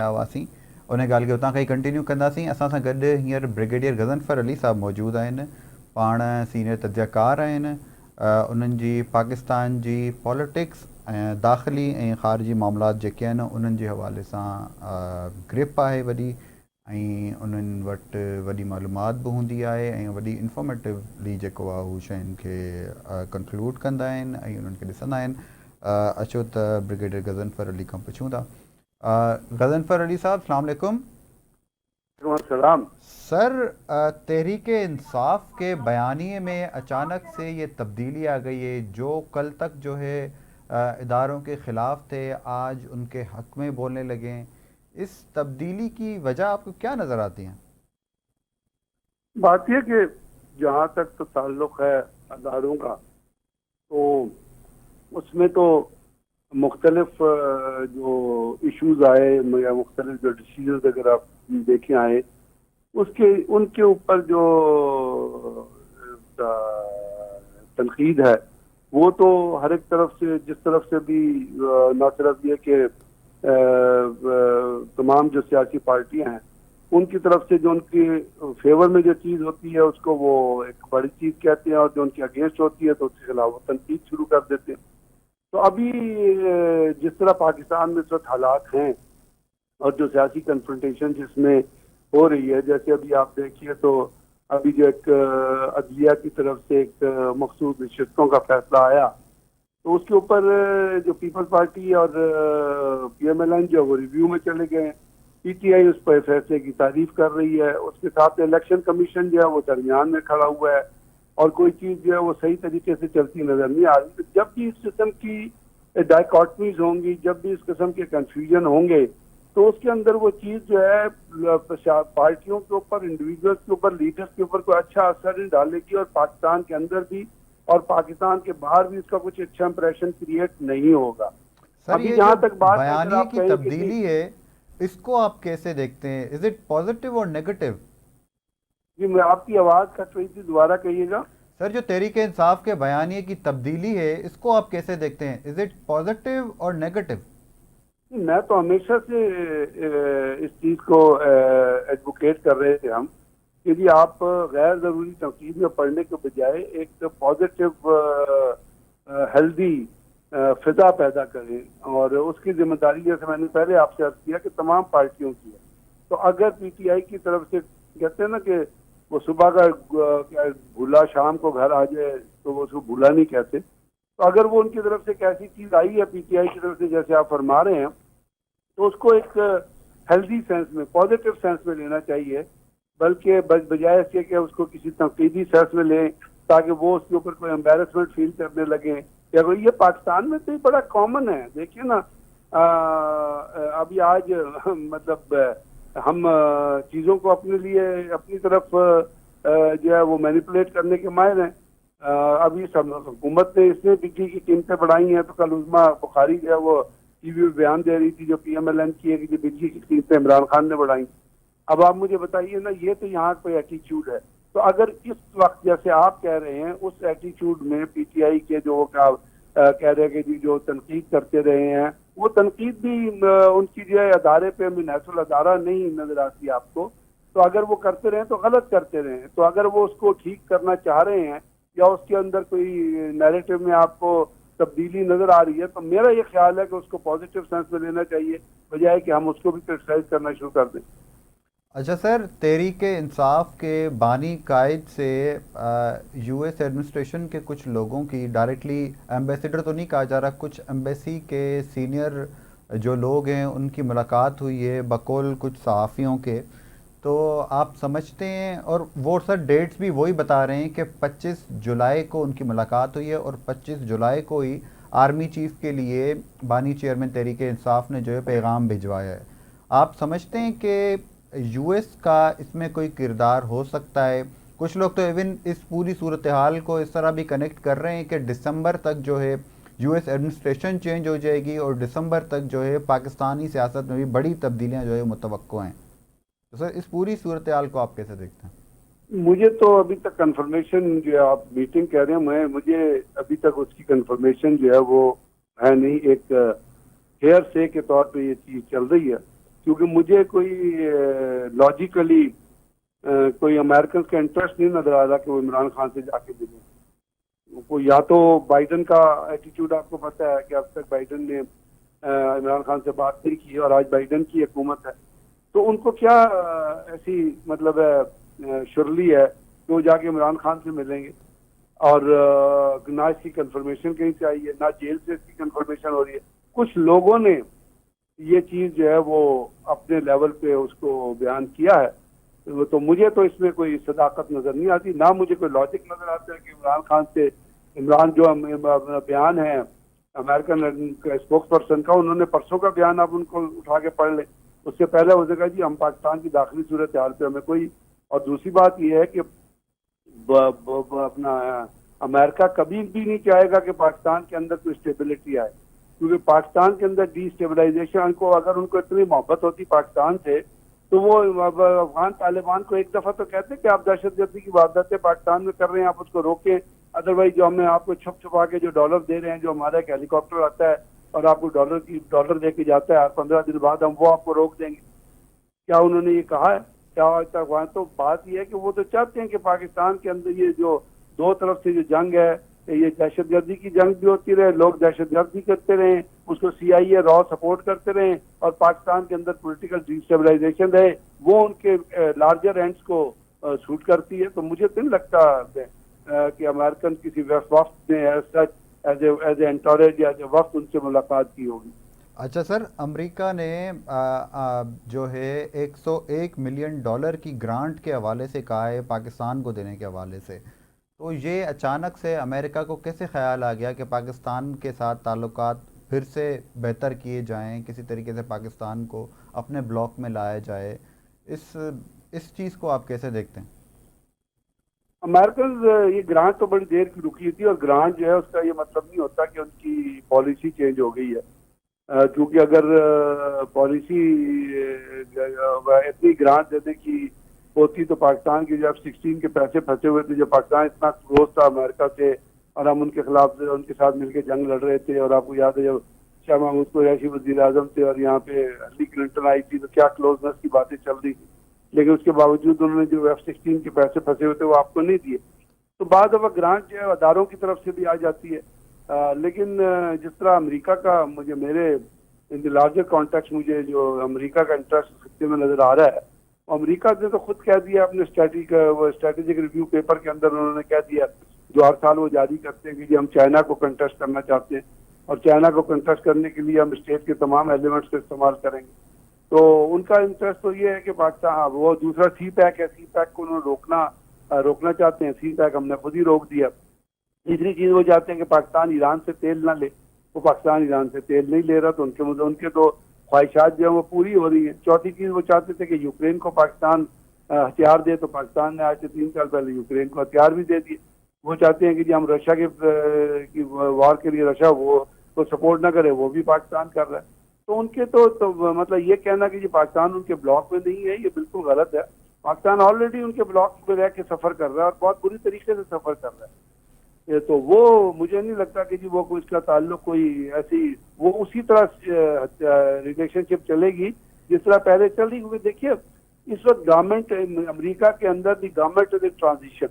हुआसीं उन ॻाल्हि खे उतां खां ई कंटिन्यू कंदासीं। असां सां गॾु हींअर ब्रिगेडियर गज़नफ़र अली साहब मौजूदु आहिनि, पाण सीनियर तजज़ियाकार आहिनि। उन्हनि जी पाकिस्तान जी पॉलिटिक्स ऐं दाख़िली ऐं ख़ारिजी मामलात जेके आहिनि उन्हनि जे हवाले सां ग्रिप आहे वॾी, ऐं उन्हनि वटि वॾी मालूमात बि हूंदी आहे ऐं वॾी इंफॉर्मेटिवली जेको आहे हू शयुनि खे कंक्लूड कंदा आहिनि ऐं उन्हनि खे ॾिसंदा आहिनि। अचो त ब्रिगेडियर गज़नफ़र अली खां पुछूं था। गज़नफ़र अली साहब अस्सलाम वालेकुम। सलाम सर, तहरीक इंसाफ के बयानिए में अचानक से ये तब्दीली आ गई है। जो कल तक जो है इदारों के ख़िलाफ़ थे, आज उनके हक़ में बोलने लगे। इस तब्दीली की वजह आपको क्या नज़र आती है? बात यह कि जहाँ तक तो ताल्लुक़ है अदारों का, तो उसमें तो मुख्तलिफ जो इश्यूज आए या मुख्तलिफ जो डिसीजन अगर आप देखें आए, उनके ऊपर जो तनकीद है वो तो हर एक तरफ से, जिस तरफ से भी, ना सिर्फ ये कि तमाम जो सियासी पार्टियां हैं उनकी तरफ से जो उनके फेवर में जो चीज़ होती है उसको वो एक बड़ी चीज़ कहते हैं, और जो उनके अगेंस्ट होती है तो उसके खिलाफ वो तनकीद शुरू कर देते हैं। तो अभी जिस तरह पाकिस्तान में इस वक्त हालात हैं और जो सियासी कन्फ्रंटेशन जिसमें हो रही है, जैसे अभी आप देखिए तो अभी जो एक अदलिया की तरफ से एक मखसूस नशिस्तों का फैसला आया, तो उसके ऊपर जो पीपल्स पार्टी और PMLN जो वो रिव्यू में चले गए हैं। PTI उस पर फैसले की तारीफ कर रही है, उसके साथ इलेक्शन कमीशन जो है वो दरमियान में खड़ा हुआ है और कोई चीज़ जो है वो सही तरीके से चलती नजर नहीं आ रही। तो जब भी इस किस्म की डायकॉटमीज होंगी, जब भी इस किस्म के कंफ्यूजन होंगे, तो उसके अंदर वो चीज़ जो है पार्टियों के ऊपर, इंडिविजुअल्स के ऊपर, लीडर्स के ऊपर कोई अच्छा असर नहीं डालेगी, और पाकिस्तान के अंदर भी और पाकिस्तान के बाहर भी इसका कुछ अच्छा इंप्रेशन क्रिएट नहीं होगा। सर, ये जहाँ जो तक बात बयानिए की तब्दीली है, इसको आप कैसे देखते हैं? इज इट पॉजिटिव और नेगेटिव? जी, मैं आपकी आवाज़ कट रही थी, दोबारा कहिएगा। सर, जो तहरीक इंसाफ के बयानिए की तब्दीली है, इसको आप कैसे देखते हैं? इज इट पॉजिटिव और नेगेटिव? मैं तो हमेशा से इस चीज़ को एडवोकेट कर रहे थे हम, कि जी आप गैर ज़रूरी तनकीद में पढ़ने के बजाय एक पॉजिटिव हेल्दी फिजा पैदा करें, और उसकी जिम्मेदारी जैसे मैंने पहले आपसे अर्ज किया कि तमाम पार्टियों की है। तो अगर PTI की तरफ से कहते हैं ना कि वो सुबह का भूला शाम को घर आ जाए, तो वो उसको भूला नहीं कहते। तो अगर वो उनकी तरफ से एक ऐसी चीज़ आई है PTI की तरफ से, जैसे आप फरमा रहे हैं, तो उसको एक हेल्दी सेंस में, पॉजिटिव सेंस में लेना चाहिए, बल्कि बजाय इसके कि उसको किसी तनकीदी सेंस में लें ताकि वो उसके ऊपर कोई एम्बेरसमेंट फील करने लगे। या ये पाकिस्तान में तो ये बड़ा कॉमन है। देखिए ना, अभी आज मतलब हम चीज़ों को अपने लिए, अपनी तरफ जो है वो मैनिपुलेट करने के माहिर हैं। अभी सब हुकूमत ने इसने बिजली की कीमतें बढ़ाई हैं, तो कल उज़मा बुखारी जो है वो TV में बयान दे रही थी, जो PMLN की है, कि जो बिजली की कीमतें इमरान खान ने बढ़ाई। अब आप मुझे बताइए ना, ये तो यहाँ कोई एटीट्यूड है? तो अगर इस वक्त जैसे आप कह रहे हैं उस एटीट्यूड में PTI के जो कह रहे हैं कि जो तनकीद करते रहे हैं, वो तनकीद भी उनकी जो है अदारे पे मिनहसुल अदारा नहीं नजर आती आपको। तो अगर वो करते रहे तो गलत करते रहे। तो अगर वो उसको ठीक करना चाह रहे हैं या उसके अंदर कोई नैरेटिव में आपको तब्दीली नजर आ रही है, तो मेरा ये ख्याल है कि उसको पॉजिटिव सेंस में लेना चाहिए, बजाय कि हम उसको भी क्रिटिसाइज करना शुरू कर दें। अच्छा सर, तहरीक इंसाफ के बानी कायद से US एडमिनिस्ट्रेशन के कुछ लोगों की डायरेक्टली, एम्बेसडर तो नहीं कहा जा रहा, कुछ एम्बेसी के सीनियर जो लोग हैं उनकी मुलाकात हुई है बकौल कुछ सहाफ़ियों के। तो आप समझते हैं, और वो सर डेट्स भी वही बता रहे हैं कि 25 जुलाई को उनकी मुलाकात हुई है, और 25 जुलाई को ही आर्मी चीफ़ के लिए बानी चेयरमैन तहरीक इंसाफ ने जो है पैगाम भिजवाया है। आप समझते हैं कि US का इसमें कोई किरदार हो सकता है? कुछ लोग तो इवन इस पूरी सूरत हाल को इस तरह भी कनेक्ट कर रहे हैं कि दिसंबर तक जो है US एडमिनिस्ट्रेशन चेंज हो जाएगी और दिसंबर तक जो है पाकिस्तानी सियासत में भी बड़ी तब्दीलियां जो है मुतवक्को हैं। तो सर, इस पूरी सूरत हाल को आप कैसे देखते हैं? मुझे तो अभी तक कंफर्मेशन, जो है आप मीटिंग कह रहे हैं, मुझे अभी तक उसकी कंफर्मेशन जो है वो है नहीं। एक हेयर से के तौर पे ये चीज चल रही है। क्योंकि मुझे कोई लॉजिकली कोई अमेरिकन का इंटरेस्ट नहीं नजर आ रहा कि वो इमरान खान से जाके मिले। वो या तो बाइडन का एटीट्यूड आपको पता है कि अब तक बाइडन ने इमरान खान से बात नहीं की और आज बाइडन की हुकूमत है, तो उनको क्या ऐसी मतलब शुरली है कि वो जाके इमरान खान से मिलेंगे। और ना इसकी कंफर्मेशन कहीं से आई है, ना जेल से इसकी कंफर्मेशन हो रही है। कुछ लोगों ने ये चीज जो है वो अपने लेवल पे उसको बयान किया है, तो मुझे तो इसमें कोई सदाकत नजर नहीं आती, ना मुझे कोई लॉजिक नजर आता है कि इमरान खान से इमरान जो बयान है अमेरिकन स्पोक्स पर्सन का, उन्होंने परसों का बयान आप उनको उठा के पढ़ लें। उससे पहले हो जाएगा जी हम पाकिस्तान की दाखिली सूरत हाल पे हमें कोई। और दूसरी बात यह है कि अपना अमेरिका कभी भी नहीं चाहेगा कि पाकिस्तान के अंदर कोई स्टेबिलिटी आए, क्योंकि पाकिस्तान के अंदर डिस्टेबलाइजेशन को, अगर उनको इतनी मोहब्बत होती पाकिस्तान से, तो वो अफगान तालिबान को एक दफा तो कहते कि आप दहशतगर्दी की वारदातें पाकिस्तान में कर रहे हैं, आप उसको रोकें, अदरवाइज जो हमें आपको छुप छुपा के जो डॉलर दे रहे हैं, जो हमारा एक हेलीकॉप्टर आता है और आपको डॉलर दे के जाता है, 15 दिन बाद हम वो आपको रोक देंगे। क्या उन्होंने ये कहा है? क्या आज तक वहां? तो बात यह है कि वो तो चाहते हैं कि पाकिस्तान के अंदर ये जो दो तरफ से जो जंग है, ये दहशतगर्दी की जंग भी होती रहे, लोग दहशतगर्दी करते रहे, उसको CIA रॉ सपोर्ट करते रहे और पाकिस्तान के अंदर पॉलिटिकल डिस्टेबलाइजेशन रहे, वो उनके लार्जर एंड्स को सूट करती है। तो मुझे तो नहीं लगता कि अमेरिकन किसी वफ्द ने एज एंटोरेज या वफ्द उनसे मुलाकात की होगी। अच्छा सर, अमेरिका ने जो है 101 मिलियन डॉलर की ग्रांट के हवाले से कहा है पाकिस्तान को देने के हवाले से, तो ये अचानक से अमेरिका को कैसे ख्याल आ गया कि पाकिस्तान के साथ ताल्लुकात फिर से बेहतर किए जाएं, किसी तरीके से पाकिस्तान को अपने ब्लॉक में लाया जाए? इस चीज़ को आप कैसे देखते हैं? अमेरिकन ये ग्रांट तो बड़ी देर की रुकी थी, और ग्रांट जो है उसका ये मतलब नहीं होता कि उनकी पॉलिसी चेंज हो गई है, क्योंकि अगर पॉलिसी इतनी ग्रांट देने की होती तो पाकिस्तान की जब 16 के पैसे फंसे हुए थे, जब पाकिस्तान इतना क्लोज था अमेरिका से और हम उनके खिलाफ उनके साथ मिलकर जंग लड़ रहे थे, और आपको याद है जब शाह महमूद कुरैशी वजीर आजम थे और यहाँ पे हिलरी क्लिंटन आई थी, तो क्या क्लोजनेस की बातें चल रही थी, लेकिन उसके बावजूद उन्होंने जो F-16 के पैसे फंसे हुए थे वो आपको नहीं दिए। तो बाद अब ग्रांट जो है अदारों की तरफ से भी आ जाती है, लेकिन जिस तरह अमेरिका का मुझे मेरे इन द लार्जर कॉन्टेक्स्ट मुझे जो अमेरिका का इंटरेस्ट खत्ते में नजर आ रहा है, अमेरिका ने तो खुद कह दिया अपने स्ट्रेटेजिक रिव्यू पेपर के अंदर, उन्होंने कह दिया जो हर साल वो जारी करते हैं कि हम चाइना को कंटेस्ट करना चाहते हैं और चाइना को कंटेस्ट करने के लिए हम स्टेट के तमाम एलिमेंट्स का इस्तेमाल करेंगे। तो उनका इंटरेस्ट तो ये है कि पाकिस्तान, वो दूसरा CPEC है, CPEC को उन्होंने रोकना चाहते हैं, CPEC हमने खुद ही रोक दिया। तीसरी चीज वो चाहते हैं कि पाकिस्तान ईरान से तेल ना ले, वो पाकिस्तान ईरान से तेल नहीं ले रहा, तो उनके तो ख्वाहिशात जो है वो पूरी हो रही है। चौथी चीज वो चाहते थे कि यूक्रेन को पाकिस्तान हथियार दे, तो पाकिस्तान ने आज से 3 साल पहले यूक्रेन को हथियार भी दे दिए। वो चाहते हैं कि हम रशिया की वार के लिए रशिया वो तो सपोर्ट ना करे, वो भी पाकिस्तान कर रहा है। तो उनके तो मतलब ये कहना कि जी पाकिस्तान उनके ब्लॉक में नहीं है, ये बिल्कुल गलत है। पाकिस्तान ऑलरेडी उनके ब्लॉक में रह के सफर कर रहा है और बहुत बुरी तरीके से सफर कर रहा है। ये तो वो मुझे नहीं लगता कि जी वो कोई इसका ताल्लुक कोई ऐसी, वो उसी तरह रिलेशनशिप चलेगी जिस तरह पहले चल रही। क्योंकि देखिए इस वक्त गवर्नमेंट अमेरिका के अंदर दी गवर्नमेंट इज ट्रांजिशन,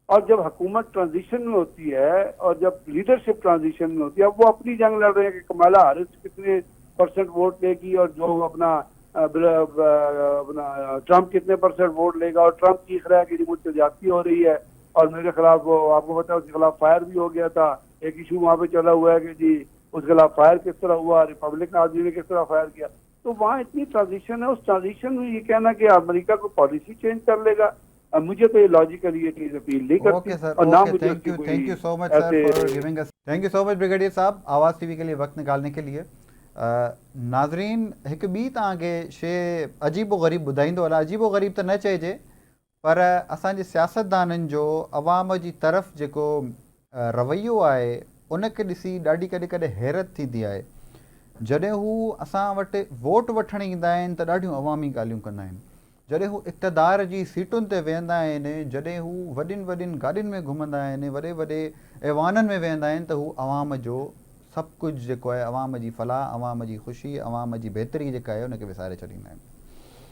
और जब हुकूमत ट्रांजिशन में होती है और जब लीडरशिप ट्रांजिशन में होती है, अब वो अपनी जंग लड़ रहे हैं कि कमला हैरिस कितने % वोट लेगी और जो अपना ट्रंप कितने % वोट लेगा, और ट्रंप चीख रहा है कि मुझसे ज्यादती हो रही है और मेरे खिलाफ, वो आपको पता है उसके खिलाफ फायर भी हो गया था। एक इशू वहां पे चला हुआ है कि जी उसके खिलाफ फायर किस तरह हुआ, रिपब्लिकन आदमी ने किस तरह फायर किया। तो वहाँ इतनी ट्रांजिशन है, उस ट्रांजिशन में ये कहना कि अमेरिका को पॉलिसी चेंज कर लेगा, मुझे तो ये लॉजिकली ये चीज अपील नहीं करती। ओके सर, और ना ओके, मुझे thank you so much sir for giving us, thank you so much brigadier साहब आवाज़ TV के लिए वक्त निकालने के लिए। नाज़रीन, हिकु ॿी तव्हांखे शइ अजीबो ग़रीब ॿुधाईंदो हलां, अजीबो ग़रीब त न चइजे, पर असांजे सियासतदाननि जो अवाम जी तरफ़ जेको रवैयो आहे उनखे ॾिसी ॾाढी कॾहिं कॾहिं हैरत थींदी आहे। जॾहिं हू असां वटि वोट वठण ईंदा आहिनि त ॾाढियूं अवामी ॻाल्हियूं कंदा आहिनि, जॾहिं हू इक़्तदार जी सीटुनि ते वेहंदा आहिनि, जॾहिं हू वॾियुनि वॾियुनि गाॾियुनि में घुमंदा आहिनि, वॾे वॾे ऐवाननि में वेहंदा आहिनि, त हू अवाम जो सभु कुझु जेको आहे अवाम जी फलाह, अवाम जी ख़ुशी, अवाम जी बहितरी जेका आहे उनखे विसारे छॾींदा आहिनि।